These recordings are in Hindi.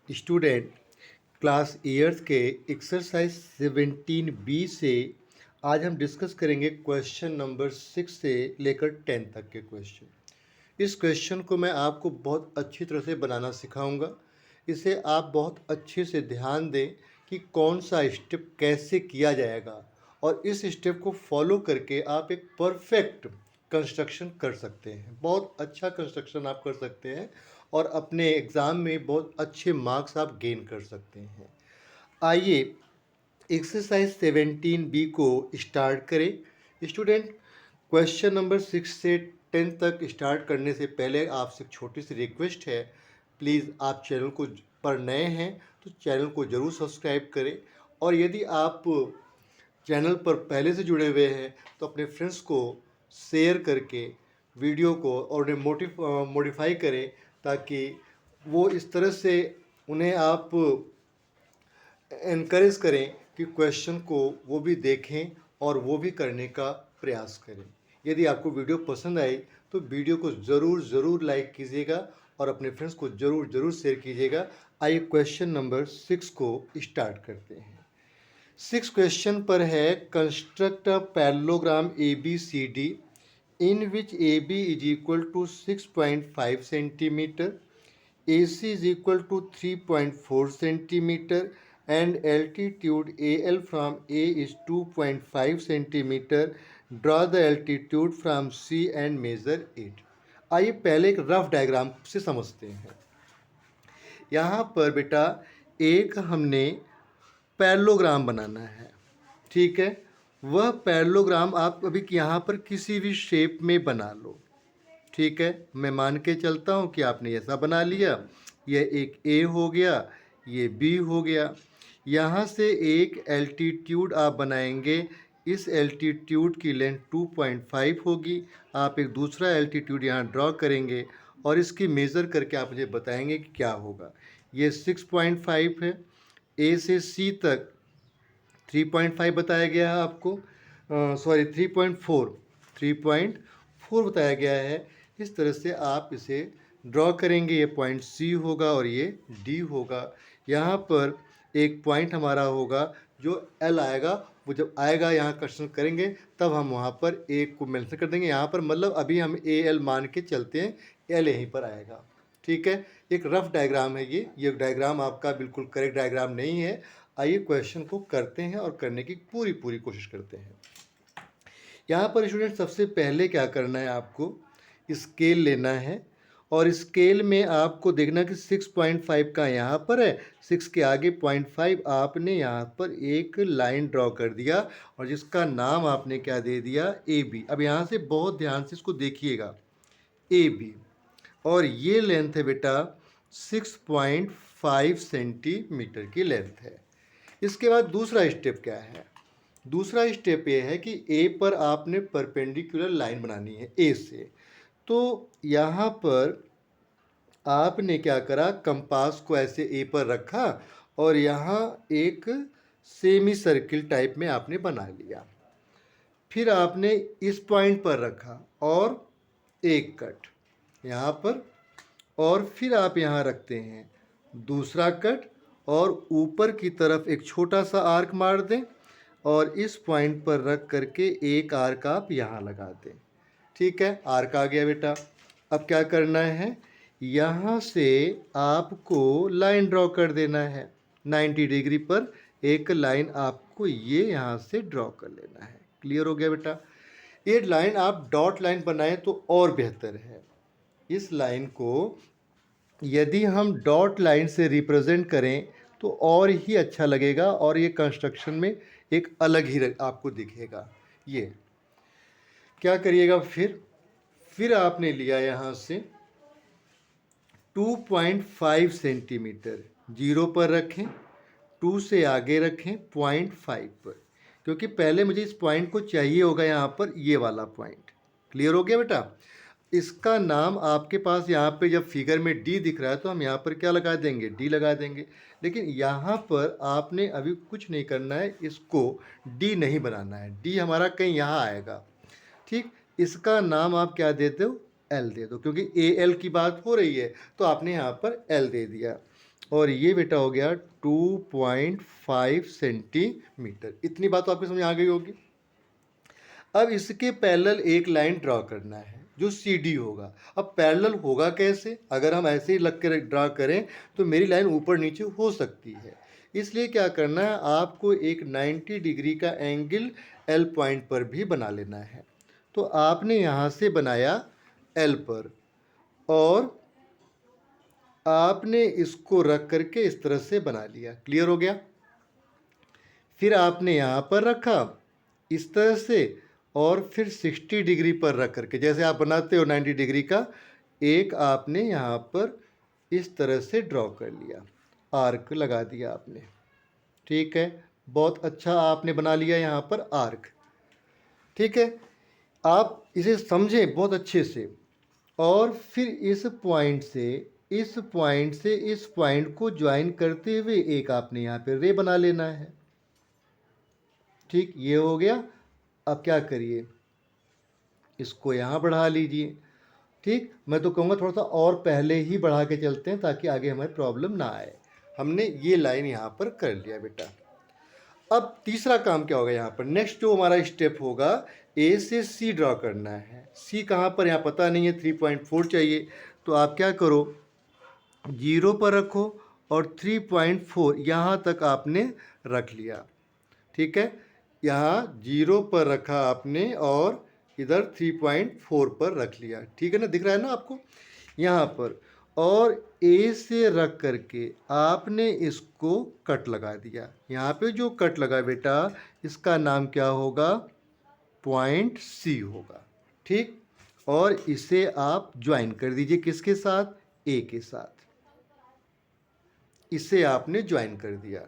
स्टूडेंट क्लास ईयर्स के एक्सरसाइज 17B से आज हम डिस्कस करेंगे क्वेश्चन नंबर 6 से लेकर 10 तक के क्वेश्चन। इस क्वेश्चन को मैं आपको बहुत अच्छी तरह से बनाना सिखाऊंगा। इसे आप बहुत अच्छे से ध्यान दें कि कौन सा स्टेप कैसे किया जाएगा और इस स्टेप को फॉलो करके आप एक परफेक्ट कंस्ट्रक्शन कर सकते हैं। बहुत अच्छा कंस्ट्रक्शन आप कर सकते हैं और अपने एग्ज़ाम में बहुत अच्छे मार्क्स आप गेन कर सकते हैं। आइए एक्सरसाइज 17B को स्टार्ट करें। स्टूडेंट क्वेश्चन नंबर 6 से 10 तक स्टार्ट करने से पहले आपसे एक छोटी सी रिक्वेस्ट है। प्लीज़ आप चैनल को पर नए हैं तो चैनल को ज़रूर सब्सक्राइब करें और यदि आप चैनल पर पहले से जुड़े हुए हैं तो अपने फ्रेंड्स को शेयर करके वीडियो को और उन्हें मॉडिफाई करें ताकि वो इस तरह से उन्हें आप एनकरेज करें कि क्वेश्चन को वो भी देखें और वो भी करने का प्रयास करें। यदि आपको वीडियो पसंद आई तो वीडियो को ज़रूर लाइक कीजिएगा और अपने फ्रेंड्स को ज़रूर शेयर कीजिएगा। आइए क्वेश्चन नंबर 6 को स्टार्ट करते हैं। 6 क्वेश्चन पर है construct a parallelogram ABCD in which AB is equal to 6.5 centimeter, AC is equal to 3.4 centimeter and altitude AL from A is 2.5 centimeter. Draw the altitude from C and measure it. आइए पहले एक रफ डायग्राम से समझते हैं। यहाँ पर बेटा एक हमने पैरेललोग्राम बनाना है, ठीक है। वह पैरेललोग्राम आप अभी यहाँ पर किसी भी शेप में बना लो, ठीक है। मैं मान के चलता हूँ कि आपने ऐसा बना लिया। यह एक A हो गया, ये B हो गया। यहाँ से एक एल्टीट्यूड आप बनाएंगे। इस एल्टीट्यूड की लेंथ 2.5 होगी। आप एक दूसरा एल्टीट्यूड यहाँ ड्रॉ करेंगे और इसकी मेज़र करके आप मुझे बताएंगे कि क्या होगा। ये 6.5 है। A से C तक 3.5 बताया गया है आपको, सॉरी 3.4 बताया गया है। इस तरह से आप इसे ड्रॉ करेंगे। ये पॉइंट C होगा और ये D होगा। यहाँ पर एक पॉइंट हमारा होगा जो L आएगा। वो जब आएगा यहाँ क्वेश्चन करेंगे तब हम वहाँ पर A को मेंशन कर देंगे। यहाँ पर मतलब अभी हम AL मान के चलते हैं, L यहीं पर आएगा, ठीक है। एक रफ डायग्राम है ये डायग्राम आपका बिल्कुल करेक्ट डायग्राम नहीं है। आइए क्वेश्चन को करते हैं और करने की पूरी कोशिश करते हैं। यहाँ पर स्टूडेंट सबसे पहले क्या करना है, आपको स्केल लेना है और स्केल में आपको देखना कि 6.5 का यहाँ पर है, 6 के आगे 0.5 आपने यहाँ पर एक लाइन ड्रॉ कर दिया और जिसका नाम आपने क्या दे दिया, AB। अब यहाँ से बहुत ध्यान से इसको देखिएगा, AB और ये लेंथ है बेटा 6.5 सेंटीमीटर की लेंथ है। इसके बाद दूसरा स्टेप क्या है, दूसरा स्टेप ये है कि ए पर आपने परपेंडिकुलर लाइन बनानी है ए से। तो यहाँ पर आपने क्या करा, कंपास को ऐसे ए पर रखा और यहाँ एक सेमी सर्किल टाइप में आपने बना लिया। फिर आपने इस पॉइंट पर रखा और एक कट यहाँ पर और फिर आप यहाँ रखते हैं दूसरा कट और ऊपर की तरफ एक छोटा सा आर्क मार दें और इस पॉइंट पर रख करके एक आर्क आप यहाँ लगा दें, ठीक है। आर्क आ गया बेटा। अब क्या करना है, यहाँ से आपको लाइन ड्रॉ कर देना है 90 डिग्री पर। एक लाइन आपको ये यहाँ से ड्रॉ कर लेना है। क्लियर हो गया बेटा। ये लाइन आप डॉट लाइन बनाएं तो और बेहतर है। इस लाइन को यदि हम डॉट लाइन से रिप्रेजेंट करें तो और ही अच्छा लगेगा और ये कंस्ट्रक्शन में एक अलग ही आपको दिखेगा। ये क्या करिएगा, फिर आपने लिया यहाँ से 2.5 सेंटीमीटर, 0 पर रखें, 2 से आगे रखें 0.5 पर, क्योंकि पहले मुझे इस पॉइंट को चाहिए होगा यहाँ पर ये वाला पॉइंट। क्लियर हो गया बेटा। इसका नाम आपके पास यहाँ पे जब फिगर में डी दिख रहा है तो हम यहाँ पर क्या लगा देंगे, डी लगा देंगे। लेकिन यहाँ पर आपने अभी कुछ नहीं करना है, इसको डी नहीं बनाना है, डी हमारा कहीं यहाँ आएगा, ठीक। इसका नाम आप क्या देते हो, एल दे दो, क्योंकि ए एल की बात हो रही है तो आपने यहाँ पर एल दे दिया। और ये बेटा हो गया 2.5 सेंटीमीटर। इतनी बात तो आपकी समझ आ गई होगी। अब इसके पैरेलल एक लाइन ड्रा करना है जो CD होगा। अब पैरेलल होगा कैसे? अगर हम ऐसे ही लग कर ड्रा करें तो मेरी लाइन ऊपर नीचे हो सकती है। इसलिए क्या करना है, आपको एक 90 डिग्री का एंगल L पॉइंट पर भी बना लेना है। तो आपने यहाँ से बनाया L पर और आपने इसको रख करके इस तरह से बना लिया। क्लियर हो गया? फिर आपने यहाँ पर रखा इस तरह से और फिर 60 डिग्री पर रख करके, जैसे आप बनाते हो 90 डिग्री का, एक आपने यहाँ पर इस तरह से ड्रॉ कर लिया, आर्क लगा दिया आपने। ठीक है, बहुत अच्छा आपने बना लिया यहाँ पर आर्क। ठीक है, आप इसे समझें बहुत अच्छे से। और फिर इस पॉइंट से इस पॉइंट को ज्वाइन करते हुए एक आपने यहाँ पे रे बना लेना है। ठीक, ये हो गया। अब क्या करिए, इसको यहाँ बढ़ा लीजिए। ठीक, मैं तो कहूँगा थोड़ा सा और पहले ही बढ़ा के चलते हैं ताकि आगे हमें प्रॉब्लम ना आए। हमने ये लाइन यहाँ पर कर लिया बेटा। अब तीसरा काम क्या होगा, यहाँ पर नेक्स्ट जो हमारा स्टेप होगा, A से C ड्रॉ करना है। C कहाँ पर, यहाँ पता नहीं है, 3.4 चाहिए। तो आप क्या करो, 0 पर रखो और 3.4 यहाँ तक आपने रख लिया। ठीक है, यहाँ 0 पर रखा आपने और इधर 3.4 पर रख लिया। ठीक है ना, दिख रहा है ना आपको यहाँ पर। और A से रख करके आपने इसको कट लगा दिया। यहाँ पे जो कट लगा बेटा, इसका नाम क्या होगा, पॉइंट C होगा। ठीक, और इसे आप ज्वाइन कर दीजिए किसके साथ, A के साथ। इसे आपने ज्वाइन कर दिया।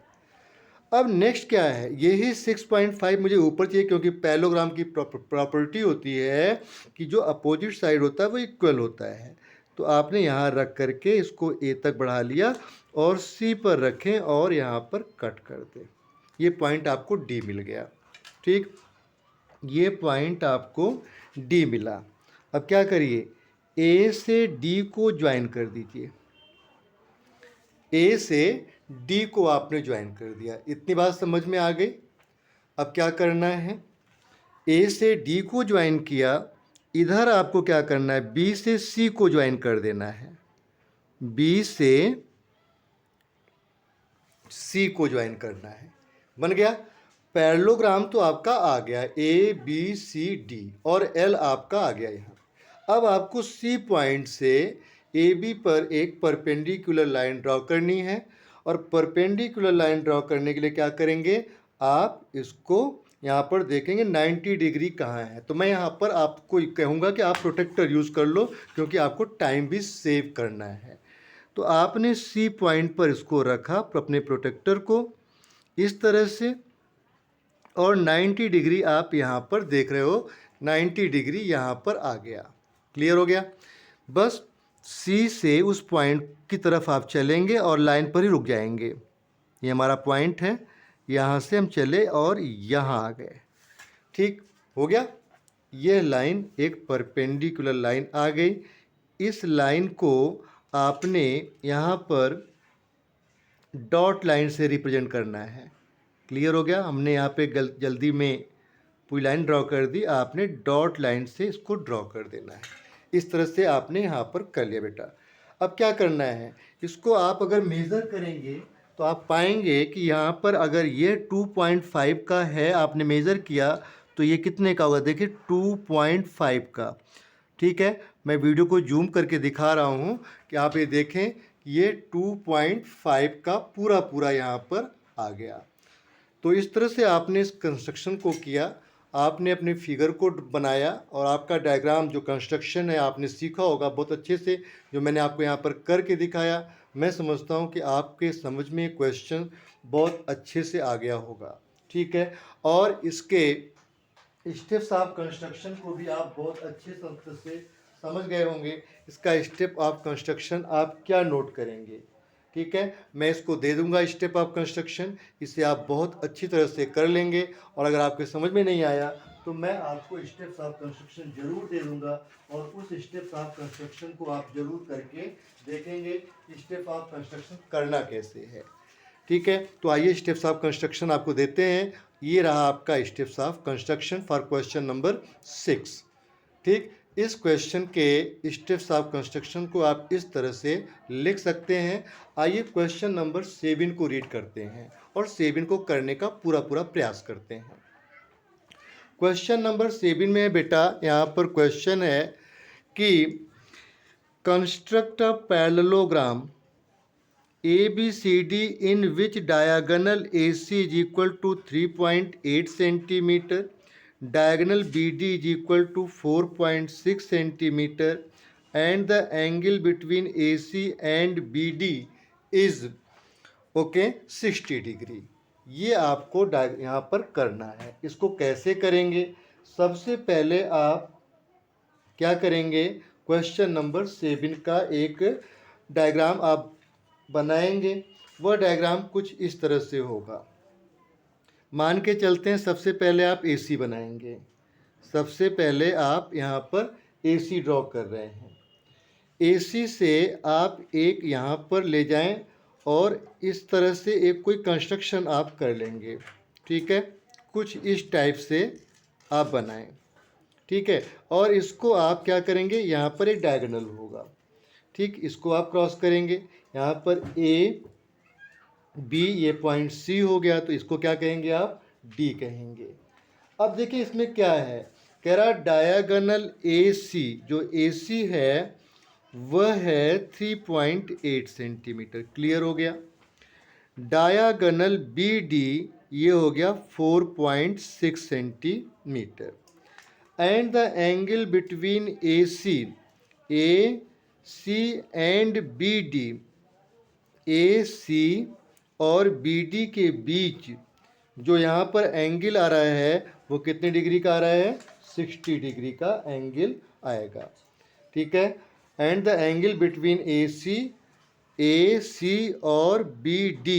अब नेक्स्ट क्या है, यही 6.5 मुझे ऊपर चाहिए, क्योंकि पैरेललोग्राम की प्रॉपर्टी होती है कि जो अपोजिट साइड होता है वो इक्वल होता है। तो आपने यहाँ रख करके इसको A तक बढ़ा लिया और C पर रखें और यहाँ पर कट कर दें। ये पॉइंट आपको D मिल गया। ठीक, ये पॉइंट आपको D मिला। अब क्या करिए, A से D को ज्वाइन कर दीजिए। A से D को आपने ज्वाइन कर दिया। इतनी बात समझ में आ गई। अब क्या करना है, A से D को ज्वाइन किया, इधर आपको क्या करना है, B से C को ज्वाइन कर देना है। B से C को ज्वाइन करना है, बन गया। पैरेललोग्राम तो आपका आ गया, ABCD और L आपका आ गया यहाँ। अब आपको C पॉइंट से AB पर एक परपेंडिकुलर लाइन ड्रॉ करनी है। और परपेंडिकुलर लाइन ड्रॉ करने के लिए क्या करेंगे, आप इसको यहाँ पर देखेंगे 90 डिग्री कहाँ है। तो मैं यहाँ पर आपको कहूँगा कि आप प्रोटेक्टर यूज़ कर लो, क्योंकि आपको टाइम भी सेव करना है। तो आपने C पॉइंट पर इसको रखा, अपने प्रोटेक्टर को इस तरह से, और 90 डिग्री आप यहाँ पर देख रहे हो, 90 डिग्री यहाँ पर आ गया। क्लियर हो गया? बस C से उस पॉइंट की तरफ आप चलेंगे और लाइन पर ही रुक जाएंगे। ये हमारा पॉइंट है, यहाँ से हम चले और यहाँ आ गए। ठीक हो गया, यह लाइन एक परपेंडिकुलर लाइन आ गई। इस लाइन को आपने यहाँ पर डॉट लाइन से रिप्रेजेंट करना है। क्लियर हो गया? हमने यहाँ पे जल्दी में पूरी लाइन ड्रॉ कर दी, आपने डॉट लाइन से इसको ड्रॉ कर देना है। इस तरह से आपने यहाँ पर कर लिया बेटा। अब क्या करना है, इसको आप अगर मेज़र करेंगे तो आप पाएंगे कि यहाँ पर अगर ये 2.5 का है, आपने मेज़र किया तो ये कितने का होगा, देखिए 2.5 का। ठीक है, मैं वीडियो को जूम करके दिखा रहा हूँ कि आप ये देखें, ये 2.5 का पूरा पूरा यहाँ पर आ गया। तो इस तरह से आपने इस कंस्ट्रक्शन को किया, आपने अपने फिगर को बनाया और आपका डायग्राम जो कंस्ट्रक्शन है आपने सीखा होगा बहुत अच्छे से, जो मैंने आपको यहाँ पर करके दिखाया। मैं समझता हूँ कि आपके समझ में क्वेश्चन बहुत अच्छे से आ गया होगा। ठीक है, और इसके स्टेप्स ऑफ कंस्ट्रक्शन को भी आप बहुत अच्छे से समझ गए होंगे। इसका स्टेप ऑफ कंस्ट्रक्शन आप क्या नोट करेंगे, ठीक है, मैं इसको दे दूंगा स्टेप ऑफ कंस्ट्रक्शन, इसे आप बहुत अच्छी तरह से कर लेंगे। और अगर आपके समझ में नहीं आया तो मैं आपको स्टेप्स ऑफ कंस्ट्रक्शन जरूर दे दूंगा और उस स्टेप्स ऑफ कंस्ट्रक्शन को आप जरूर करके देखेंगे स्टेप ऑफ कंस्ट्रक्शन करना कैसे है। ठीक है, तो आइए स्टेप्स ऑफ कंस्ट्रक्शन आपको देते हैं। ये रहा आपका steps of construction for question number 6। ठीक, इस क्वेश्चन के स्टेप्स ऑफ कंस्ट्रक्शन को आप इस तरह से लिख सकते हैं। आइए क्वेश्चन नंबर 7 को रीड करते हैं और 7 को करने का पूरा प्रयास करते हैं। क्वेश्चन नंबर 7 में बेटा यहाँ पर क्वेश्चन है कि construct a parallelogram ABCD in which diagonal AC is equal to 3.8 centimeter, diagonal BD is equal to 4.6 centimeter, and the angle between AC and BD is 60 degree. ये आपको यहाँ पर करना है। इसको कैसे करेंगे? सबसे पहले आप क्या करेंगे, क्वेश्चन नंबर 7 का एक डायग्राम आप बनाएंगे। वह डायग्राम कुछ इस तरह से होगा। मान के चलते हैं सबसे पहले आप AC बनाएंगे। सबसे पहले आप यहाँ पर AC ड्रॉ कर रहे हैं। AC से आप एक यहाँ पर ले जाएं और इस तरह से एक कोई कंस्ट्रक्शन आप कर लेंगे। ठीक है, कुछ इस टाइप से आप बनाएं। ठीक है, और इसको आप क्या करेंगे, यहाँ पर एक डायगोनल होगा। ठीक, इसको आप क्रॉस करेंगे। यहाँ पर A B ये पॉइंट C हो गया, तो इसको क्या कहेंगे आप, D कहेंगे। अब देखिए इसमें क्या है, कह रहा डायगोनल AC, जो AC है वह है 3.8 सेंटीमीटर। क्लियर हो गया। डायगोनल BD ये हो गया 4.6 centimetre. And the angle between AC and BD, AC और BD के बीच जो यहाँ पर एंगल आ रहा है वो कितने डिग्री का आ रहा है, 60 डिग्री का एंगल आएगा। ठीक है, and the angle between AC और BD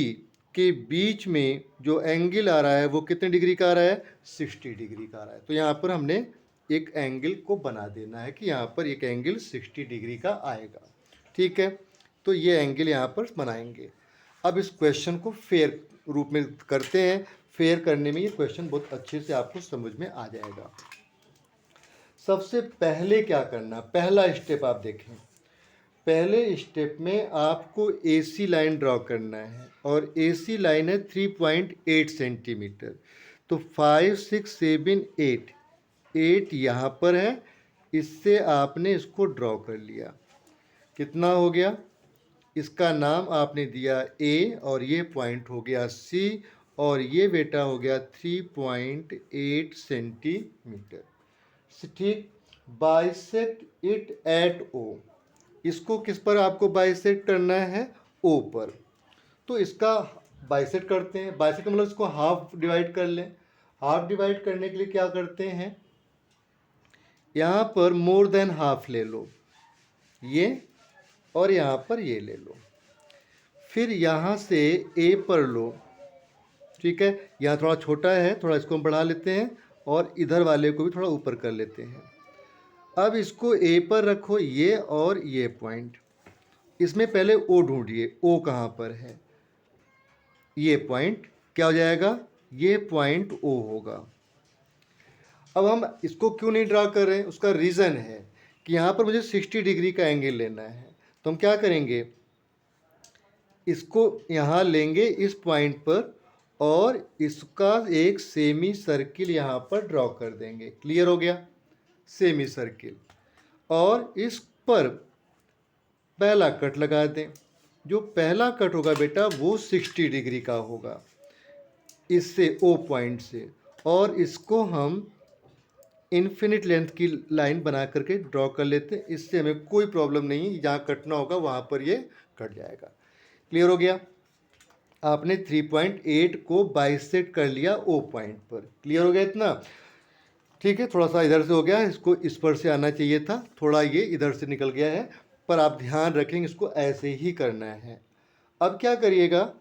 के बीच में जो एंगल आ रहा है वो कितने डिग्री का आ रहा है, 60 डिग्री का आ रहा है। तो यहाँ पर हमने एक एंगल को बना देना है कि यहाँ पर एक एंगल 60 डिग्री का आएगा। ठीक है, तो ये एंगल यहाँ पर बनाएंगे। अब इस क्वेश्चन को फेयर रूप में करते हैं। फेयर करने में ये क्वेश्चन बहुत अच्छे से आपको समझ में आ जाएगा। सबसे पहले क्या करना, पहला स्टेप आप देखें। पहले स्टेप में आपको AC लाइन ड्रॉ करना है और AC लाइन है 3.8 सेंटीमीटर। तो 5 6 7 8 यहाँ पर है, इससे आपने इसको ड्रॉ कर लिया। कितना हो गया, इसका नाम आपने दिया A और ये पॉइंट हो गया C और ये बेटा हो गया 3.8 सेंटीमीटर। ठीक, बाइसेक्ट इट एट O। इसको किस पर आपको बाइसेक्ट करना है, O पर। तो इसका बाइसेक्ट करते हैं। बाइसेक्ट मतलब इसको हाफ डिवाइड कर लें। हाफ डिवाइड करने के लिए क्या करते हैं, यहाँ पर मोर देन हाफ ले लो ये, और यहाँ पर ये ले लो। फिर यहाँ से A पर लो। ठीक है, यहाँ थोड़ा छोटा है, थोड़ा इसको हम बढ़ा लेते हैं और इधर वाले को भी थोड़ा ऊपर कर लेते हैं। अब इसको A पर रखो, ये और ये पॉइंट। इसमें पहले O ढूंढिए, O कहाँ पर है। ये पॉइंट क्या हो जाएगा, ये पॉइंट O होगा। अब हम इसको क्यों नहीं ड्रा कर रहे हैं, उसका रीज़न है कि यहाँ पर मुझे 60 डिग्री का एंगल लेना है। तो हम क्या करेंगे, इसको यहाँ लेंगे इस पॉइंट पर और इसका एक सेमी सर्किल यहाँ पर ड्रॉ कर देंगे। क्लियर हो गया, सेमी सर्किल। और इस पर पहला कट लगा दें। जो पहला कट होगा बेटा वो 60 डिग्री का होगा इससे, O पॉइंट से, और इसको हम इन्फिनिट लेंथ की लाइन बना करके ड्रॉ कर लेते हैं। इससे हमें कोई प्रॉब्लम नहीं है, जहाँ कटना होगा वहाँ पर ये कट जाएगा। क्लियर हो गया, आपने 3.8 को बाइसेक्ट कर लिया O पॉइंट पर। क्लियर हो गया इतना। ठीक है, थोड़ा सा इधर से हो गया, इसको इस पर से आना चाहिए था, थोड़ा ये इधर से निकल गया है, पर आप ध्यान रखेंगे इसको ऐसे ही करना है। अब क्या करिएगा,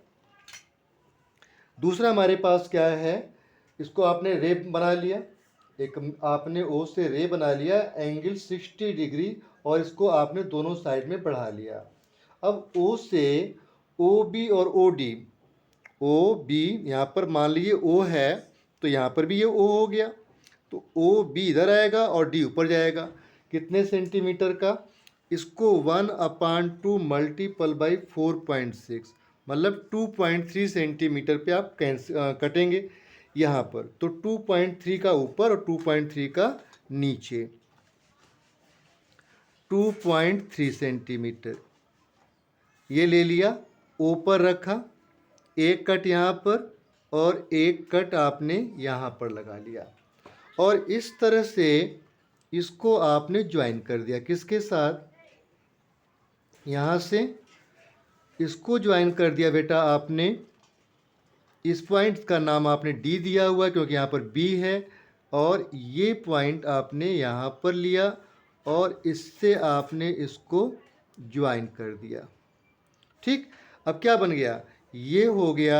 दूसरा हमारे पास क्या है, इसको आपने रेप बना लिया। एक आपने ओ से रे बना लिया एंगल 60 डिग्री और इसको आपने दोनों साइड में बढ़ा लिया। अब ओ से ओ बी और ओ डी, ओ बी यहाँ पर मान लीजिए ओ है तो यहाँ पर भी ये ओ हो गया, तो ओ बी इधर आएगा और डी ऊपर जाएगा। कितने सेंटीमीटर का? इसको 1/2 मल्टीपल बाई 4.6 मतलब 2.3 सेंटीमीटर पे आप कटेंगे यहाँ पर। तो 2.3 का ऊपर और 2.3 का नीचे, 2.3 सेंटीमीटर ये ले लिया, ओ पर रखा, एक कट यहाँ पर और एक कट आपने यहाँ पर लगा लिया और इस तरह से इसको आपने ज्वाइन कर दिया। किसके साथ? यहाँ से इसको ज्वाइन कर दिया बेटा आपने। इस पॉइंट का नाम आपने डी दिया हुआ है क्योंकि यहाँ पर बी है और ये पॉइंट आपने यहाँ पर लिया और इससे आपने इसको ज्वाइन कर दिया। ठीक, अब क्या बन गया? ये हो गया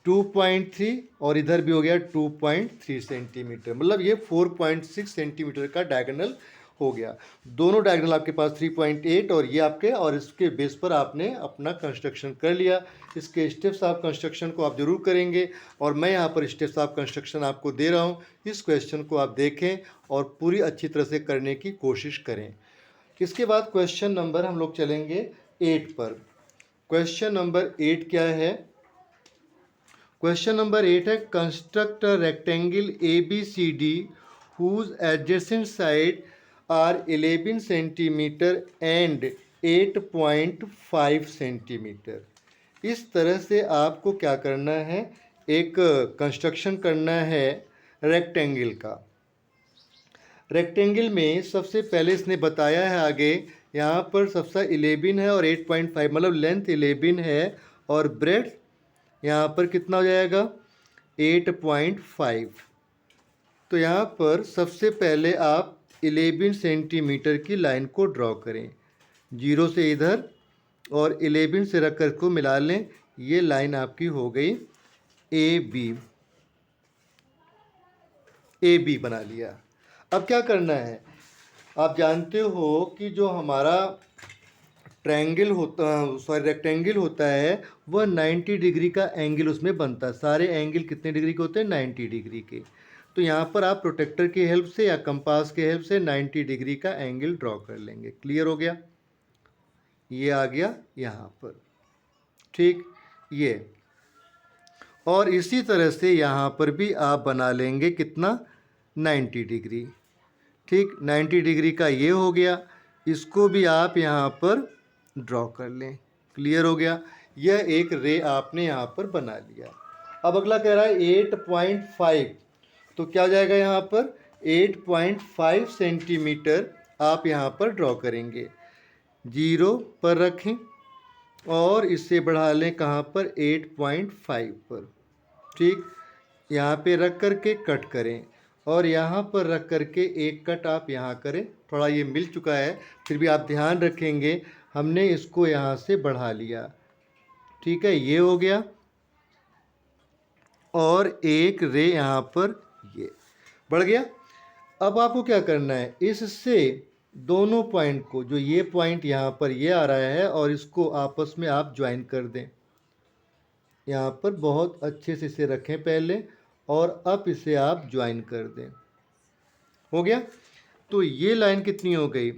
2.3 और इधर भी हो गया 2.3 सेंटीमीटर, मतलब ये 4.6 सेंटीमीटर का डायगोनल हो गया। दोनों डायगोनल आपके पास 3.8 और ये आपके, और इसके बेस पर आपने अपना कंस्ट्रक्शन कर लिया। इसके स्टेप्स ऑफ कंस्ट्रक्शन को आप जरूर करेंगे और मैं यहाँ पर स्टेप्स ऑफ कंस्ट्रक्शन आपको दे रहा हूँ। इस क्वेश्चन को आप देखें और पूरी अच्छी तरह से करने की कोशिश करें। इसके बाद क्वेश्चन नंबर हम लोग चलेंगे 8 पर। क्वेश्चन नंबर 8 क्या है? क्वेश्चन नंबर 8 है construct a rectangle ABCD whose adjacent side are 11 centimetre and 8.5 centimetre. इस तरह से आपको क्या करना है? एक कंस्ट्रक्शन करना है रेक्टेंगल का। रेक्टेंगल में सबसे पहले इसने बताया है आगे, यहाँ पर सबसे 11 है और 8.5 मतलब लेंथ 11 है और ब्रेड्थ यहाँ पर कितना हो जाएगा? 8.5। तो यहाँ पर सबसे पहले आप 11 सेंटीमीटर की लाइन को ड्रॉ करें, 0 से इधर और 11 से रख कर को मिला लें। ये लाइन आपकी हो गई ए बी बना लिया। अब क्या करना है? आप जानते हो कि जो हमारा रेक्टेंगल होता है वह 90 डिग्री का एंगल उसमें बनता है। सारे एंगल कितने डिग्री के होते हैं? 90 डिग्री के। तो यहाँ पर आप प्रोटेक्टर की हेल्प से या कंपास के हेल्प से 90 डिग्री का एंगल ड्रॉ कर लेंगे। क्लियर हो गया? ये आ गया यहाँ पर, ठीक, ये। और इसी तरह से यहाँ पर भी आप बना लेंगे कितना? 90 डिग्री। ठीक, 90 डिग्री का ये हो गया, इसको भी आप यहाँ पर ड्रॉ कर लें। क्लियर हो गया? यह एक रे आपने यहाँ पर बना लिया। अब अगला कह रहा है 8.5, तो क्या हो जाएगा यहाँ पर? 8.5 सेंटीमीटर आप यहाँ पर ड्रॉ करेंगे, 0 पर रखें और इससे बढ़ा लें कहाँ पर? 8.5 पर। ठीक, यहाँ पे रख कर के कट करें और यहाँ पर रख कर के एक कट आप यहाँ करें। थोड़ा ये मिल चुका है, फिर भी आप ध्यान रखेंगे हमने इसको यहाँ से बढ़ा लिया। ठीक है, ये हो गया और एक रे यहाँ पर ये बढ़ गया। अब आपको क्या करना है? इससे दोनों पॉइंट को, जो ये पॉइंट यहाँ पर ये आ रहा है और इसको आपस में आप ज्वाइन कर दें। यहाँ पर बहुत अच्छे से इसे रखें पहले और अब इसे आप ज्वाइन कर दें। हो गया? तो ये लाइन कितनी हो गई?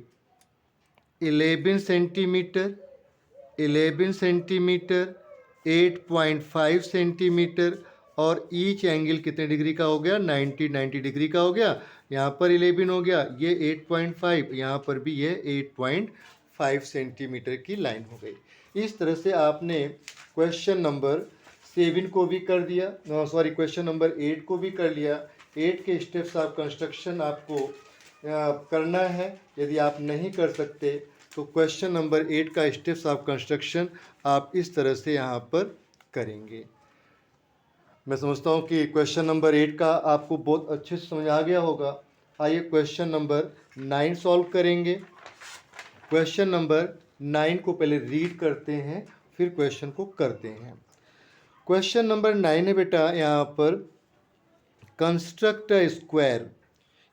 11 सेंटीमीटर, 11 सेंटीमीटर, 8.5 सेंटीमीटर और ईच एंगल कितने डिग्री का हो गया? 90 डिग्री का हो गया। यहाँ पर 11 हो गया, ये 8.5, यहाँ पर भी ये 8.5 सेंटीमीटर की लाइन हो गई। इस तरह से आपने क्वेश्चन नंबर 7 को भी कर दिया, क्वेश्चन नंबर 8 को भी कर लिया। 8 के स्टेप्स ऑफ कंस्ट्रक्शन आपको करना है। यदि आप नहीं कर सकते तो क्वेश्चन नंबर 8 का स्टेप्स ऑफ कंस्ट्रक्शन आप इस तरह से यहाँ पर करेंगे। मैं समझता हूँ कि क्वेश्चन नंबर 8 का आपको बहुत अच्छे से समझ आ गया होगा। आइए क्वेश्चन नंबर 9 सॉल्व करेंगे। क्वेश्चन नंबर 9 को पहले रीड करते हैं, फिर क्वेश्चन को करते हैं। क्वेश्चन नंबर 9 है बेटा यहाँ पर construct a square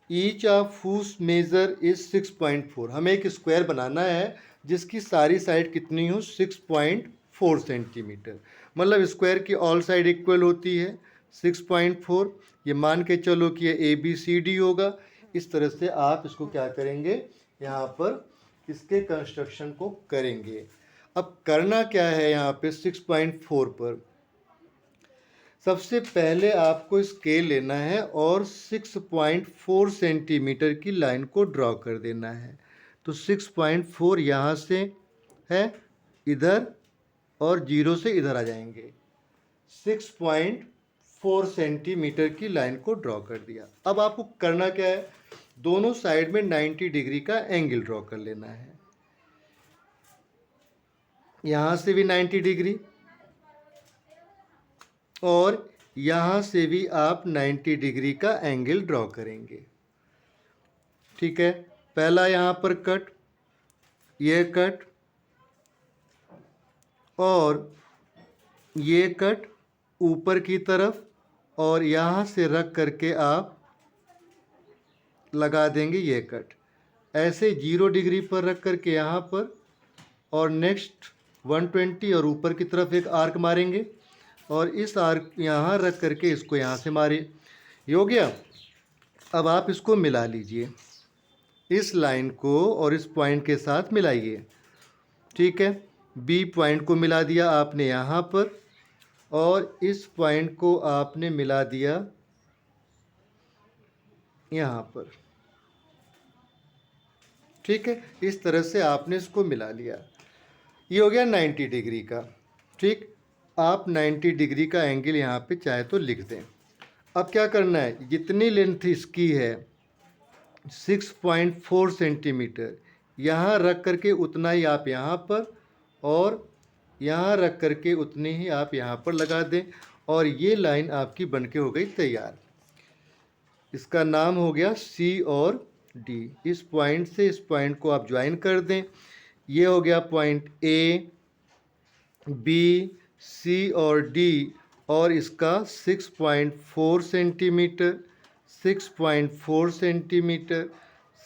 each of whose measure is 6.4। हमें एक स्क्वायर बनाना है जिसकी सारी साइड कितनी हो 6.4 सेंटीमीटर। मतलब स्क्वायर की ऑल साइड इक्वल होती है 6.4। ये मान के चलो कि ये ABCD होगा। इस तरह से आप इसको क्या करेंगे, यहाँ पर इसके कंस्ट्रक्शन को करेंगे। अब करना क्या है यहाँ पे 6.4 पर, सबसे पहले आपको स्केल लेना है और 6.4 सेंटीमीटर की लाइन को ड्रॉ कर देना है। तो 6.4 यहाँ से है इधर और 0 से इधर आ जाएंगे। 6.4 सेंटीमीटर की लाइन को ड्रॉ कर दिया। अब आपको करना क्या है, दोनों साइड में 90 डिग्री का एंगल ड्रॉ कर लेना है। यहाँ से भी 90 डिग्री और यहाँ से भी आप 90 डिग्री का एंगल ड्रॉ करेंगे। ठीक है, पहला यहाँ पर कट, ये कट और ये कट ऊपर की तरफ, और यहाँ से रख करके आप लगा देंगे ये कट। ऐसे 0 डिग्री पर रख करके यहाँ पर, और नेक्स्ट 120 और ऊपर की तरफ एक आर्क मारेंगे और इस आर्क यहाँ रख करके इसको यहाँ से मारे। ये हो गया। अब आप इसको मिला लीजिए, इस लाइन को और इस पॉइंट के साथ मिलाइए। ठीक है, B पॉइंट को मिला दिया आपने यहाँ पर और इस पॉइंट को आपने मिला दिया यहाँ पर। ठीक है, इस तरह से आपने इसको मिला लिया। ये हो गया 90 डिग्री का। ठीक, आप 90 डिग्री का एंगल यहाँ पे चाहे तो लिख दें। अब क्या करना है, जितनी लेंथ इसकी है 6.4 सेंटीमीटर, यहाँ रख करके उतना ही आप यहाँ पर और यहाँ रख करके उतनी ही आप यहाँ पर लगा दें और ये लाइन आपकी बनके हो गई तैयार। इसका नाम हो गया C और D। इस पॉइंट से इस पॉइंट को आप ज्वाइन कर दें। ये हो गया पॉइंट A, B, C और D और इसका 6.4 सेंटीमीटर, 6.4 सेंटीमीटर,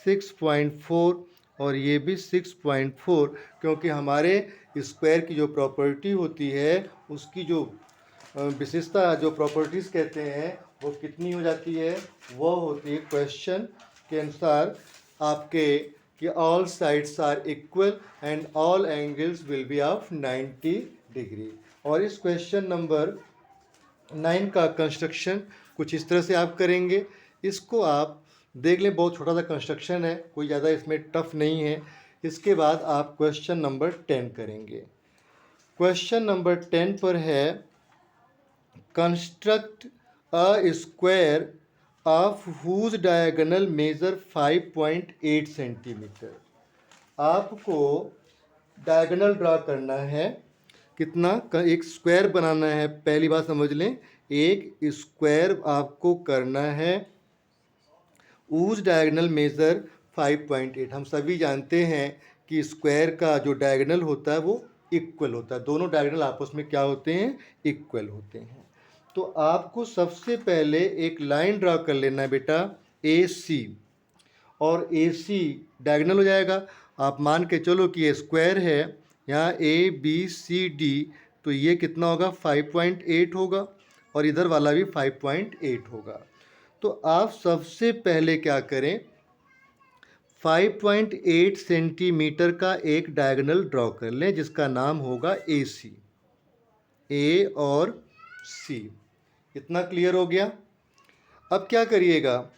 6.4 और ये भी 6.4, क्योंकि हमारे स्क्वायर की जो प्रॉपर्टी होती है उसकी जो विशेषता, जो प्रॉपर्टीज़ कहते हैं, वो कितनी हो जाती है, वो होती है क्वेश्चन के अनुसार आपके कि all sides are equal and all angles will be of 90 degree. और इस क्वेश्चन नंबर 9 का कंस्ट्रक्शन कुछ इस तरह से आप करेंगे। इसको आप देख लें, बहुत छोटा सा कंस्ट्रक्शन है, कोई ज़्यादा इसमें टफ नहीं है। इसके बाद आप क्वेश्चन नंबर 10 करेंगे। क्वेश्चन नंबर 10 पर है construct a square of whose diagonal measure 5.8 centimetre. आपको डायगोनल ड्रा करना है, कितना, एक स्क्वायर बनाना है। पहली बात समझ लें, एक स्क्वायर आपको करना है, हुज डायगोनल मेजर 5.8। हम सभी जानते हैं कि स्क्वायर का जो डायगोनल होता है वो इक्वल होता है, दोनों डायगोनल आपस में क्या होते हैं, इक्वल होते हैं। तो आपको सबसे पहले एक लाइन ड्रा कर लेना है बेटा AC, और AC डायगोनल हो जाएगा। आप मान के चलो कि ये स्क्वायर है, यहाँ ABCD, तो ये कितना होगा 5.8 होगा और इधर वाला भी 5.8 होगा। तो आप सबसे पहले क्या करें, 5.8 सेंटीमीटर का एक डायगोनल ड्रॉ कर लें जिसका नाम होगा AC, A और C। इतना क्लियर हो गया। अब क्या करिएगा,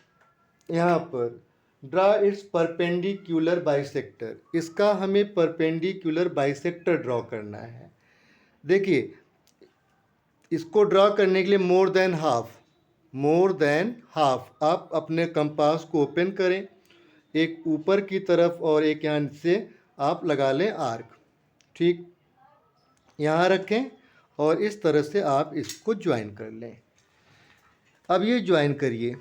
यहाँ पर ड्रा इट्स परपेंडिकुलर बाइसेक्टर। इसका हमें परपेंडिकुलर बाइसेक्टर ड्रॉ करना है। देखिए, इसको ड्रॉ करने के लिए मोर देन हाफ आप अपने कंपास को ओपन करें, एक ऊपर की तरफ और एक यहाँ से आप लगा लें आर्क। ठीक, यहाँ रखें और इस तरह से आप इसको ज्वाइन कर लें। अब ये ज्वाइन करिए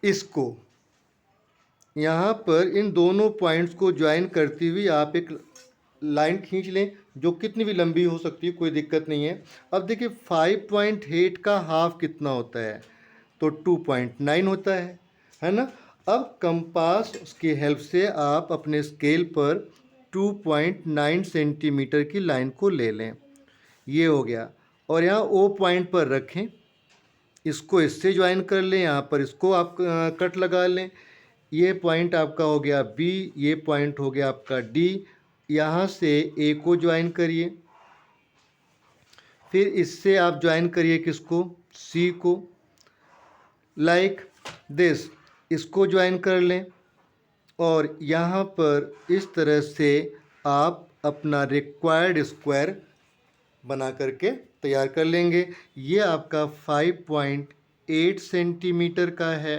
इसको, यहाँ पर इन दोनों पॉइंट्स को ज्वाइन करती हुई आप एक लाइन खींच लें जो कितनी भी लंबी हो सकती है, कोई दिक्कत नहीं है। अब देखिए 5.8 का हाफ कितना होता है, तो 2.9 होता है ना। अब कंपास की हेल्प से आप अपने स्केल पर 2.9 सेंटीमीटर की लाइन को ले लें, ये हो गया। और यहाँ ओ पॉइंट पर रखें, इसको इससे ज्वाइन कर लें, यहाँ पर इसको आप कट लगा लें। ये पॉइंट आपका हो गया बी, ये पॉइंट हो गया आपका डी। यहाँ से ए को ज्वाइन करिए, फिर इससे आप ज्वाइन करिए किसको, सी को, लाइक दिस। इसको ज्वाइन कर लें और यहाँ पर इस तरह से आप अपना रिक्वायर्ड स्क्वायर बना करके तैयार कर लेंगे। ये आपका 5.8 सेंटीमीटर का है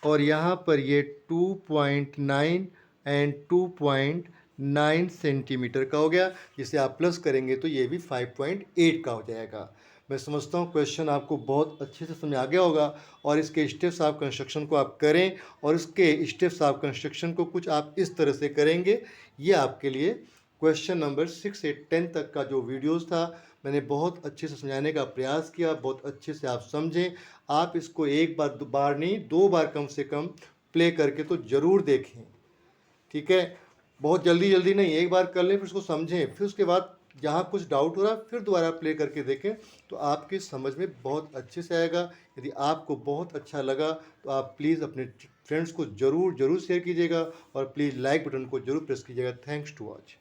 और यहाँ पर ये 2.9 एंड 2.9 सेंटीमीटर का हो गया। जिसे आप प्लस करेंगे तो ये भी 5.8 का हो जाएगा। मैं समझता हूँ क्वेश्चन आपको बहुत अच्छे से समझ आ गया होगा और इसके स्टेप्स आप कंस्ट्रक्शन को आप करें और इसके स्टेप्स आप कंस्ट्रक्शन को कुछ आप इस तरह से करेंगे। ये आपके लिए क्वेश्चन नंबर 6 से 10 तक का जो वीडियोस था मैंने बहुत अच्छे से समझाने का प्रयास किया, बहुत अच्छे से आप समझें। आप इसको एक बार दो बार नहीं, 2 बार कम से कम प्ले करके तो ज़रूर देखें, ठीक है। बहुत जल्दी जल्दी नहीं, एक बार कर लें फिर उसको समझें, फिर उसके बाद जहाँ कुछ डाउट हो रहा फिर दोबारा प्ले करके देखें तो आपकी समझ में बहुत अच्छे से आएगा। यदि आपको बहुत अच्छा लगा तो आप प्लीज़ अपने फ्रेंड्स को ज़रूर शेयर कीजिएगा और प्लीज़ लाइक बटन को ज़रूर प्रेस कीजिएगा। Thanks to watch.